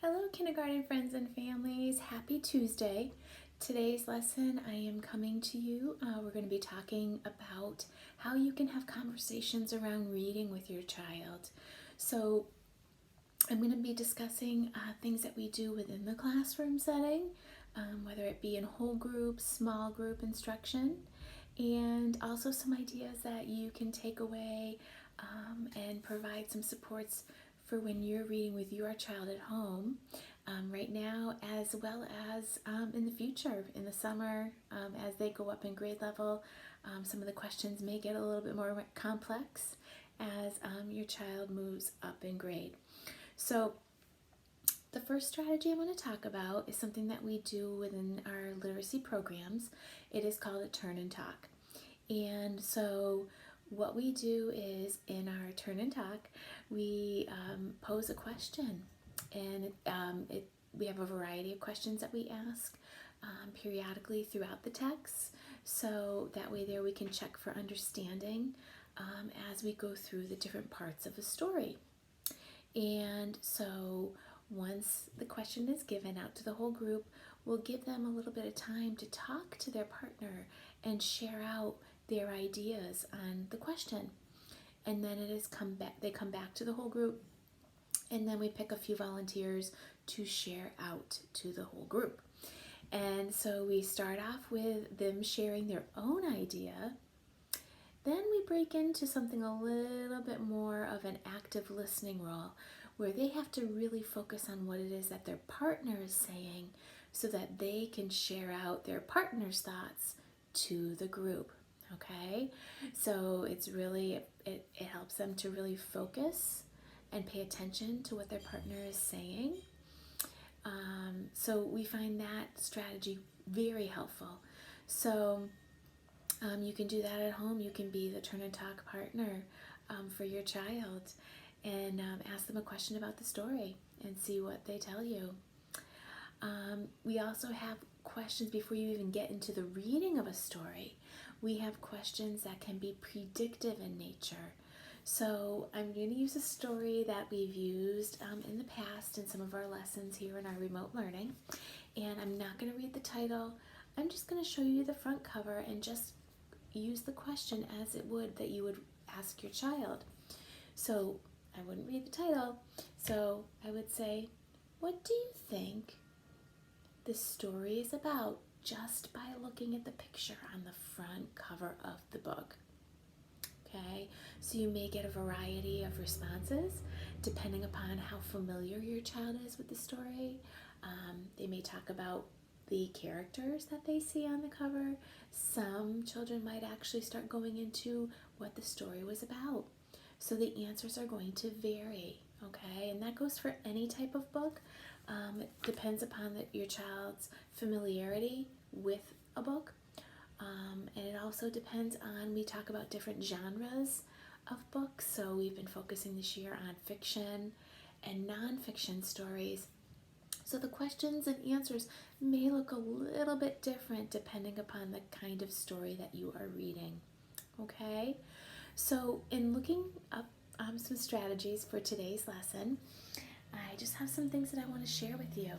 Hello, kindergarten friends and families. Happy Tuesday. Today's lesson, I am coming to you. We're going to be talking about how you can have conversations around reading with your child. So, I'm going to be discussing things that we do within the classroom setting, whether it be in whole group, small group instruction, and also some ideas that you can take away and provide some supports for when you're reading with your child at home right now, as well as in the future, in the summer, as they go up in grade level. Some of the questions may get a little bit more complex as your child moves up in grade. So the first strategy I want to talk about is something that we do within our literacy programs. It is called a turn and talk. And so what we do is in our turn and talk, we pose a question, and we have a variety of questions that we ask periodically throughout the text. So that way there we can check for understanding as we go through the different parts of a story. And so once the question is given out to the whole group, we'll give them a little bit of time to talk to their partner and share out their ideas on the question. And then they come back to the whole group, and then we pick a few volunteers to share out to the whole group. And so we start off with them sharing their own idea. Then we break into something a little bit more of an active listening role, where they have to really focus on what it is that their partner is saying so that they can share out their partner's thoughts to the group. Okay, so it helps them to really focus and pay attention to what their partner is saying. So we find that strategy very helpful. So you can do that at home. You can be the turn and talk partner for your child and ask them a question about the story and see what they tell you. We also have questions before you even get into the reading of a story. We have questions that can be predictive in nature. So I'm going to use a story that we've used in the past in some of our lessons here in our remote learning. And I'm not going to read the title. I'm just going to show you the front cover and just use the question as it would that you would ask your child. So I wouldn't read the title. So I would say, what do you think this story is about just by looking at the picture on the front cover of the book? Okay, so you may get a variety of responses depending upon how familiar your child is with the story. They may talk about the characters that they see on the cover. Some children might actually start going into what the story was about. So the answers are going to vary, okay? And that goes for any type of book. It depends upon your child's familiarity with a book. And it also depends on, we talk about different genres of books. So we've been focusing this year on fiction and nonfiction stories. So the questions and answers may look a little bit different depending upon the kind of story that you are reading. Okay? So in looking up some strategies for today's lesson, I just have some things that I want to share with you.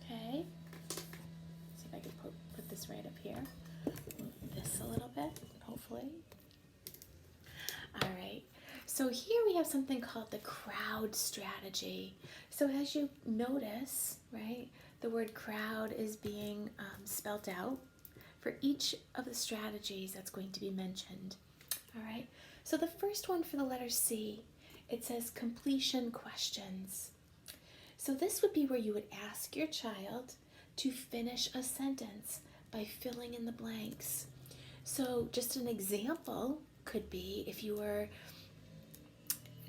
Okay? See if I can put this right up here. Move this a little bit, hopefully. All right. So here we have something called the crowd strategy. So as you notice, right, the word crowd is being spelt out for each of the strategies that's going to be mentioned. All right. So the first one for the letter C, it says completion questions. So this would be where you would ask your child to finish a sentence by filling in the blanks. So just an example could be if you were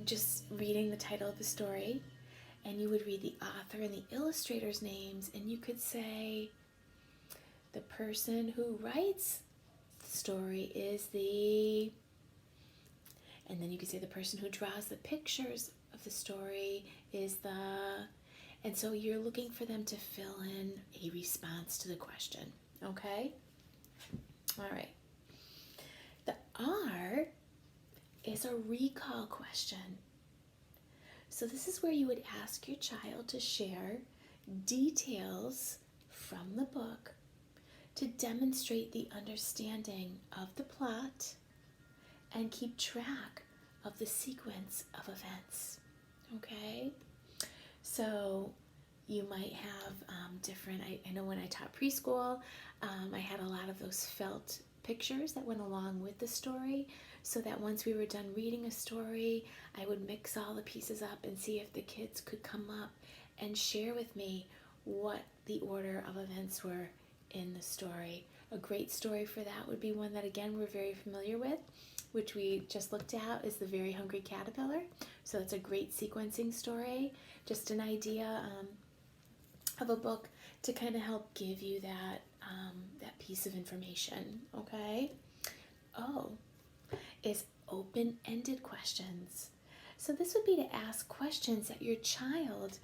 just reading the title of the story and you would read the author and the illustrator's names, and you could say the person who writes the story is the, and then you could say the person who draws the pictures of the story is the, and so you're looking for them to fill in a response to the question. Okay? All right. The R is a recall question. So this is where you would ask your child to share details from the book to demonstrate the understanding of the plot and keep track of the sequence of events. Okay? So you might have different, I know when I taught preschool, I had a lot of those felt pictures that went along with the story, so that once we were done reading a story, I would mix all the pieces up and see if the kids could come up and share with me what the order of events were in the story. A great story for that would be one that, again, we're very familiar with, which we just looked at, is The Very Hungry Caterpillar. So it's a great sequencing story, just an idea of a book to kind of help give you that piece of information, okay? Oh, is open-ended questions. So this would be to ask questions that your child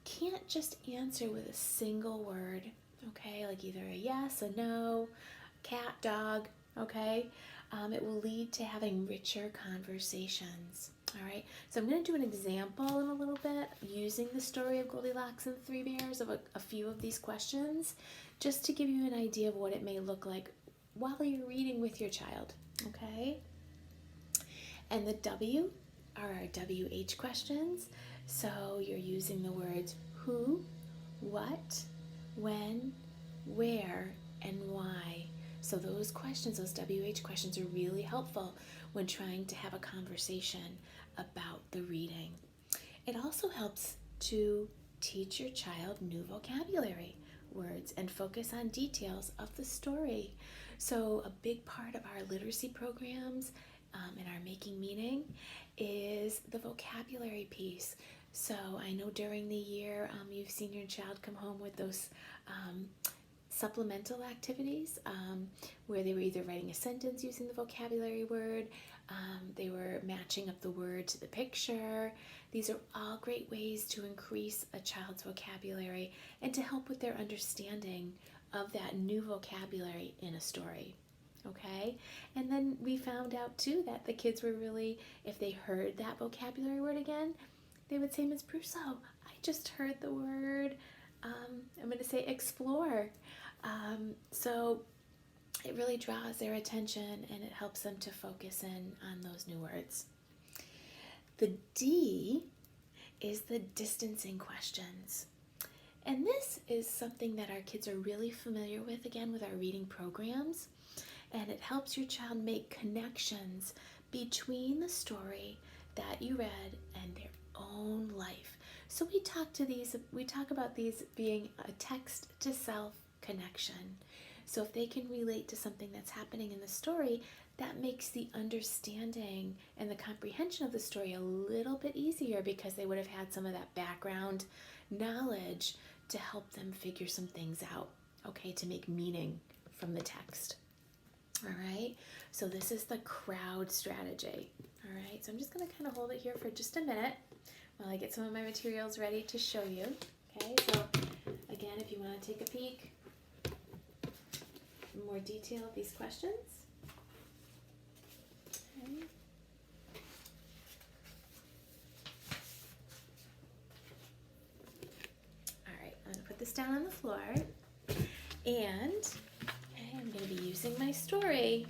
can't just answer with a single word, okay? Like either a yes, a no, cat, dog, okay? It will lead to having richer conversations. All right, so I'm going to do an example in a little bit using the story of Goldilocks and the Three Bears of a few of these questions, just to give you an idea of what it may look like while you're reading with your child, okay? And the W are our WH questions. So you're using the words who, what, when, where, and why. So those questions, those WH questions, are really helpful when trying to have a conversation about the reading. It also helps to teach your child new vocabulary words and focus on details of the story. So a big part of our literacy programs and our Making Meaning is the vocabulary piece. So I know during the year you've seen your child come home with those supplemental activities where they were either writing a sentence using the vocabulary word, they were matching up the word to the picture. These are all great ways to increase a child's vocabulary and to help with their understanding of that new vocabulary in a story. Okay? And then we found out too that the kids were really, if they heard that vocabulary word again, they would say, Ms. Bruso, I just heard the word, I'm going to say explore. So it really draws their attention and it helps them to focus in on those new words. The D is the distancing questions. And this is something that our kids are really familiar with, again, with our reading programs. And it helps your child make connections between the story that you read and their own life. So we talk about these being a text to self connection. So if they can relate to something that's happening in the story, that makes the understanding and the comprehension of the story a little bit easier because they would have had some of that background knowledge to help them figure some things out, okay, to make meaning from the text. All right, so this is the crowd strategy. All right, so I'm just going to kind of hold it here for just a minute while I get some of my materials ready to show you. Okay, so again, if you want to take a peek in more detail of these questions. Okay. All right, I'm going to put this down on the floor, and I'm going to be using my story.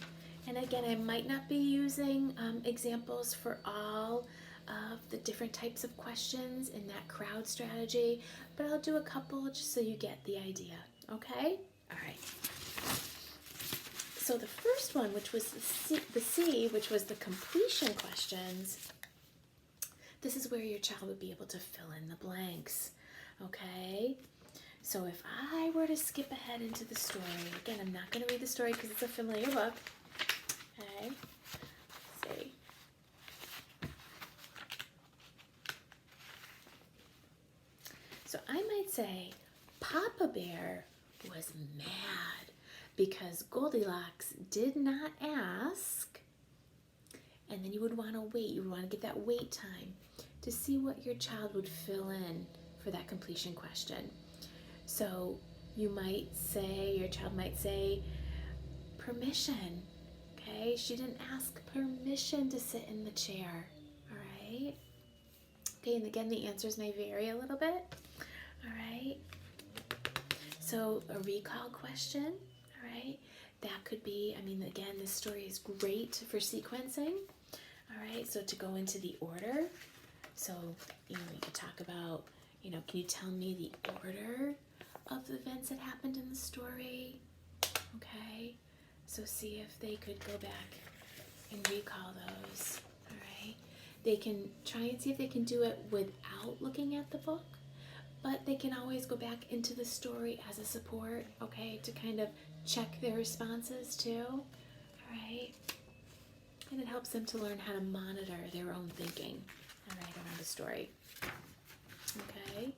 And again, I might not be using examples for all of the different types of questions in that crowd strategy, but I'll do a couple just so you get the idea, okay? All right. So the first one, which was the C, which was the completion questions, this is where your child would be able to fill in the blanks, okay? So if I were to skip ahead into the story, again, I'm not going to read the story because it's a familiar book, okay? Let's see. So I might say, Papa Bear was mad because Goldilocks did not ask, and then you would want to wait. You would want to get that wait time to see what your child would fill in for that completion question. So you might say, your child might say, permission, okay? Okay, she didn't ask permission to sit in the chair. All right. Okay, and again, the answers may vary a little bit. All right. So a recall question, all right, that could be, I mean, again, this story is great for sequencing. All right, so to go into the order, so, we could talk about, can you tell me the order of the events that happened in the story? Okay, so see if they could go back and recall those, all right? They can try and see if they can do it without looking at the book, but they can always go back into the story as a support, okay, to kind of check their responses too, all right? And it helps them to learn how to monitor their own thinking, all right, around the story, okay?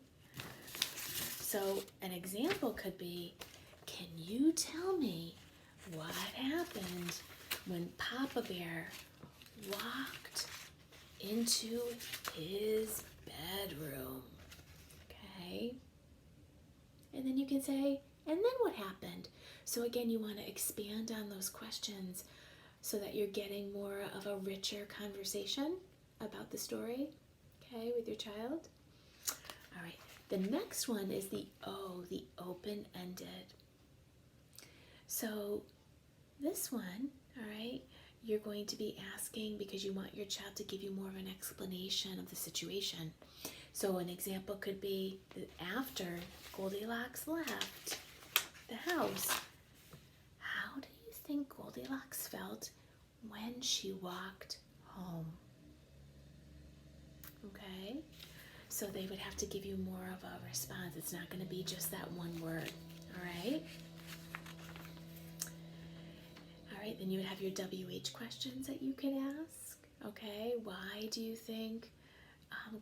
So an example could be, can you tell me what happened when Papa Bear walked into his bedroom? Okay. And then you can say, and then what happened? So again, you want to expand on those questions so that you're getting more of a richer conversation about the story, okay, with your child. All right. The next one is the open-ended. So this one, all right, you're going to be asking because you want your child to give you more of an explanation of the situation. So an example could be that after Goldilocks left the house, how do you think Goldilocks felt when she walked home? Okay, so they would have to give you more of a response. It's not going to be just that one word, all right? All right, then you would have your WH questions that you could ask. Okay, why do you think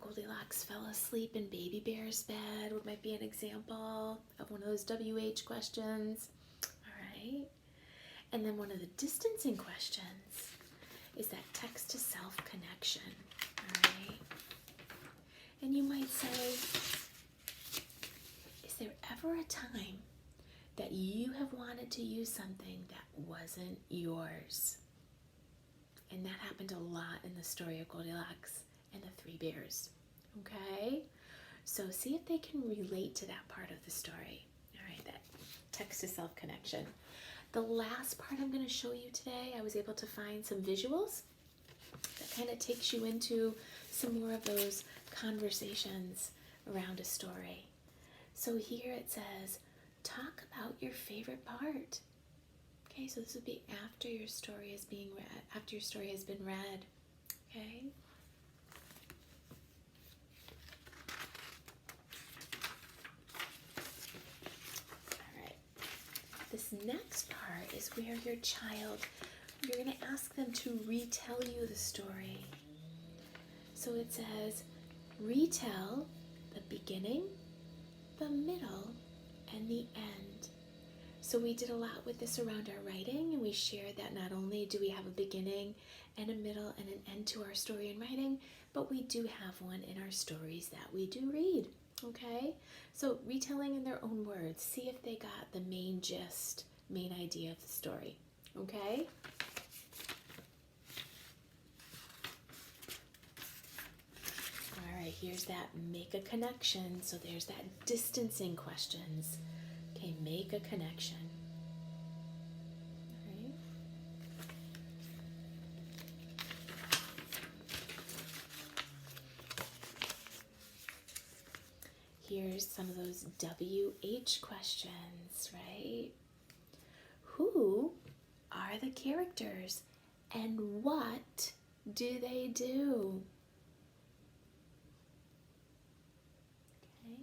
Goldilocks fell asleep in Baby Bear's bed? What might be an example of one of those WH questions? All right, and then one of the distancing questions is that text to self connection. All right, and you might say, is there ever a time that you have wanted to use something that wasn't yours? And that happened a lot in the story of Goldilocks and the Three Bears. Okay? So see if they can relate to that part of the story. All right, that text to self connection. The last part I'm going to show you today, I was able to find some visuals that kind of takes you into some more of those conversations around a story. So here it says, talk about your favorite part. Okay, so this would be after your story is being read, after your story has been read. Okay. All right. This next part is where your child, you're going to ask them to retell you the story. So it says, retell the beginning, the middle, and the end. So we did a lot with this around our writing, and we shared that not only do we have a beginning and a middle and an end to our story in writing, but we do have one in our stories that we do read, okay? So retelling in their own words, see if they got the main gist, main idea of the story, okay? All right, here's that make a connection. So there's that distancing questions. Okay, make a connection. All right. Here's some of those WH questions, right? Who are the characters and what do they do? Okay.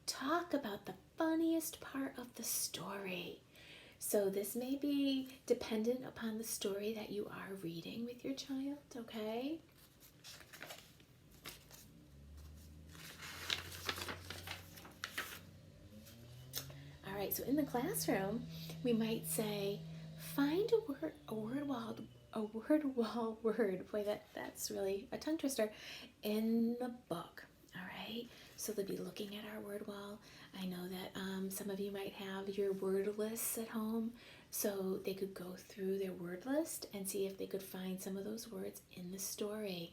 Talk about the funniest part of the story. So this may be dependent upon the story that you are reading with your child, okay? All right, so in the classroom, we might say, find a word word. Boy, that's really a tongue twister in the book. All right, So they'll be looking at our word wall. I know that some of you might have your word lists at home, so they could go through their word list and see if they could find some of those words in the story.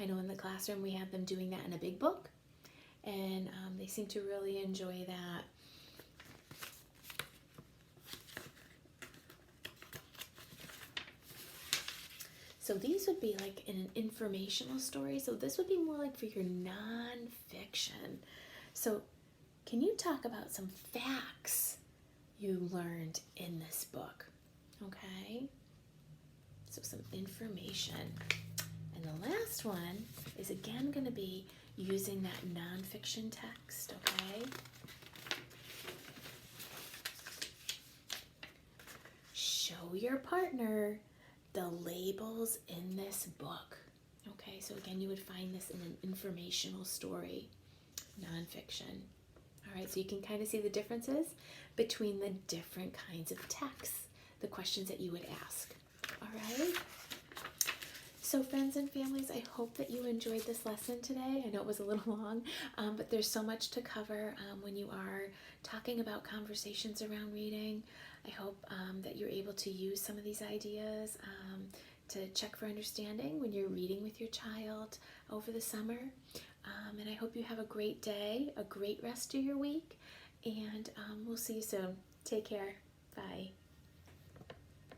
I know in the classroom we have them doing that in a big book, and they seem to really enjoy that. So these would be like in an informational story. So this would be more like for your nonfiction. So can you talk about some facts you learned in this book? Okay. So some information. And the last one is again going to be using that nonfiction text, okay? Show your partner the labels in this book. Okay, so again, you would find this in an informational story, nonfiction. All right, so you can kind of see the differences between the different kinds of texts, the questions that you would ask. All right. So friends and families, I hope that you enjoyed this lesson today. I know it was a little long, but there's so much to cover when you are talking about conversations around reading. I hope that you're able to use some of these ideas to check for understanding when you're reading with your child over the summer. And I hope you have a great day, a great rest of your week, and we'll see you soon. Take care. Bye.